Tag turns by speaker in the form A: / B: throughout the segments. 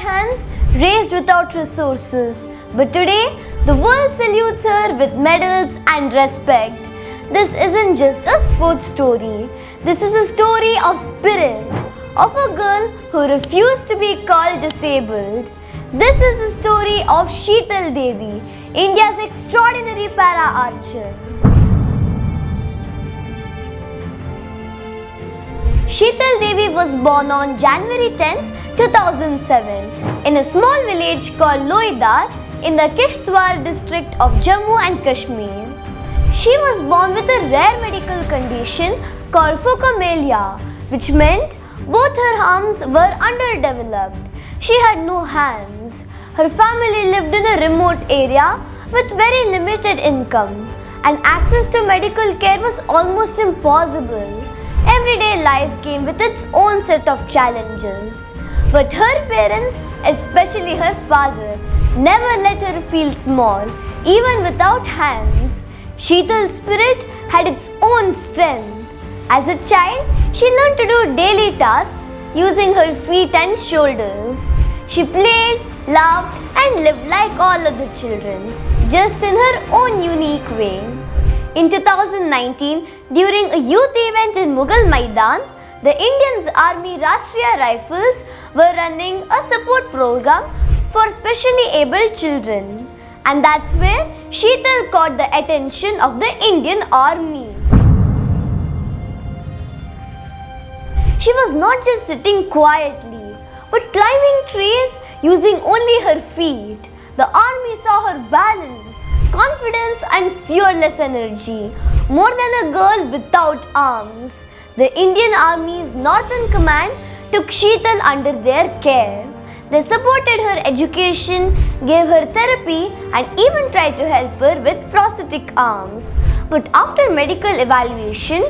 A: hands, raised without resources. But today, the world salutes her with medals and respect. This isn't just a sports story. This is a story of spirit, of a girl who refused to be called disabled. This is the story of Sheetal Devi, India's extraordinary para-archer. Sheetal Devi was born on January 10, 2007 in a small village called Loidhar in the Kishtwar district of Jammu and Kashmir. She was born with a rare medical condition called Phocomelia, which meant both her arms were underdeveloped. She had no hands. Her family lived in a remote area with very limited income, and access to medical care was almost impossible. Everyday life came with its own set of challenges. But her parents, especially her father, never let her feel small, even without hands. Sheetal's spirit had its own strength. As a child, she learned to do daily tasks using her feet and shoulders. She played, laughed, and lived like all other children, just in her own unique way. In 2019, during a youth event in Mughal Maidan, the Indian Army Rashtriya Rifles were running a support program for specially abled children. And that's where Sheetal caught the attention of the Indian Army. She was not just sitting quietly, but climbing trees using only her feet. The army saw her balance, confidence and fearless energy, more than a girl without arms. The Indian Army's Northern Command took Sheetal under their care. They supported her education, gave her therapy and even tried to help her with prosthetic arms. But after medical evaluation,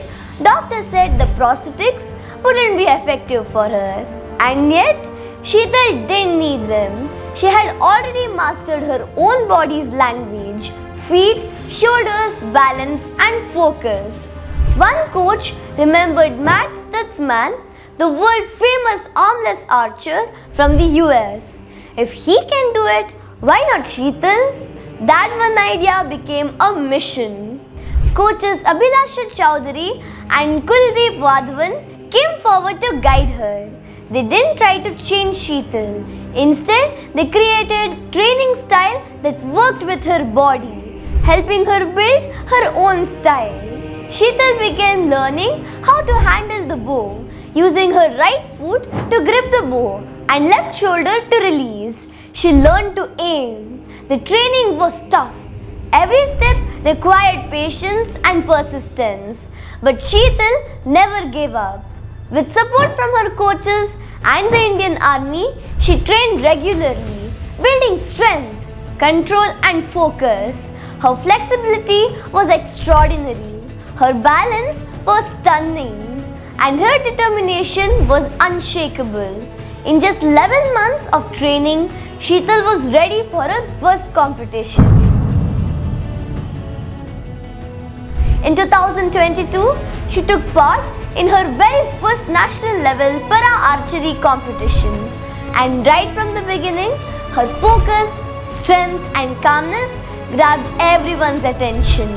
A: doctors said the prosthetics wouldn't be effective for her. And yet, Sheetal didn't need them. She had already mastered her own body's language: feet, shoulders, balance and focus. One coach remembered Matt Stutzman, the world famous armless archer from the US. If he can do it, why not Sheetal? That one idea became a mission. Coaches Abhilasha Chaudhary and Kuldeep Wadhwan came forward to guide her. They didn't try to change Sheetal. Instead, they created training style that worked with her body, helping her build her own style. Sheetal began learning how to handle the bow, using her right foot to grip the bow and left shoulder to release. She learned to aim. The training was tough. Every step required patience and persistence. But Sheetal never gave up. With support from her coaches and the Indian Army, she trained regularly, building strength, control and focus. Her flexibility was extraordinary. Her balance was stunning. And her determination was unshakable. In just 11 months of training, Sheetal was ready for her first competition. In 2022, she took part in her very first national level para-archery competition. And right from the beginning, her focus, strength and calmness grabbed everyone's attention.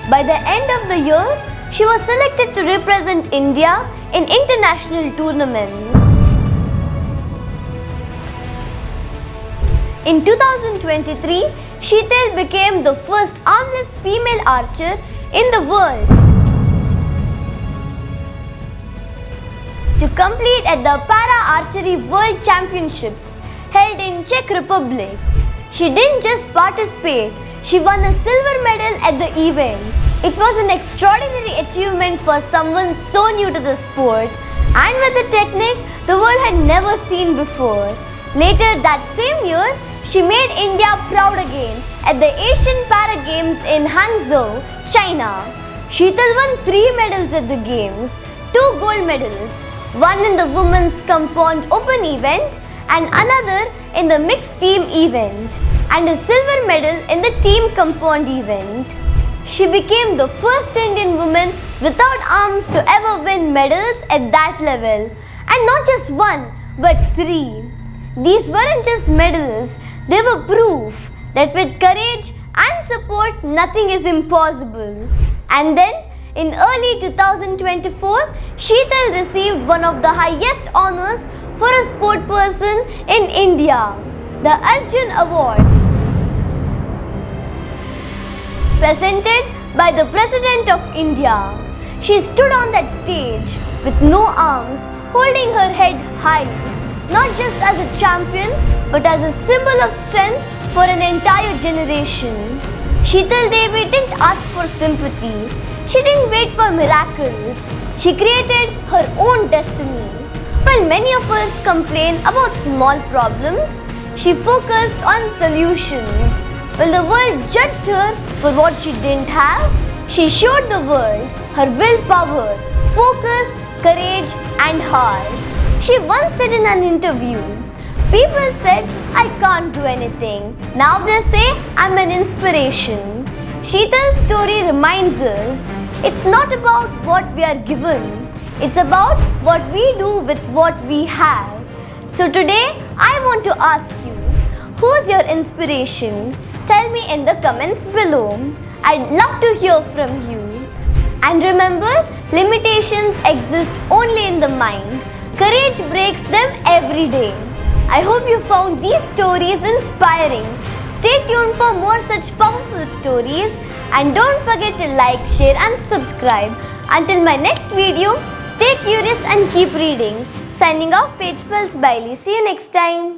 A: By the end of the year, she was selected to represent India in international tournaments. In 2023, Sheetal became the first armless female archer in the world to compete at the Para-Archery World Championships held in Czech Republic. She didn't just participate, she won a silver medal at the event. It was an extraordinary achievement for someone so new to the sport and with a technique the world had never seen before. Later that same year, she made India proud again at the Asian Para Games in Hangzhou, China. Sheetal won 3 medals at the Games, 2 gold medals, one in the women's compound open event and another in the mixed team event, and a silver medal in the team compound event. She became the first Indian woman without arms to ever win medals at that level, and not just 1 but 3. These weren't just medals, they were proof that with courage and support, nothing is impossible. And then, in early 2024, Sheetal received one of the highest honors for a sport person in India, the Arjuna Award, presented by the President of India. She stood on that stage with no arms, holding her head high, not just as a champion, but as a symbol of strength for an entire generation. Sheetal Devi didn't ask for sympathy. She didn't wait for miracles. She created her own destiny. While many of us complain about small problems, she focused on solutions. While the world judged her for what she didn't have, she showed the world her willpower, focus, courage, and heart. She once said in an interview, "People said I can't do anything. Now they say I'm an inspiration." Sheetal's story reminds us it's not about what we are given, it's about what we do with what we have. So today I want to ask you, who's your inspiration? Tell me in the comments below. I'd love to hear from you. And remember, limitations exist only in the mind. Courage breaks them every day. I hope you found these stories inspiring. Stay tuned for more such powerful stories and don't forget to like, share and subscribe. Until my next video, stay curious and keep reading. Signing off, Page Pulse Bailey. See you next time.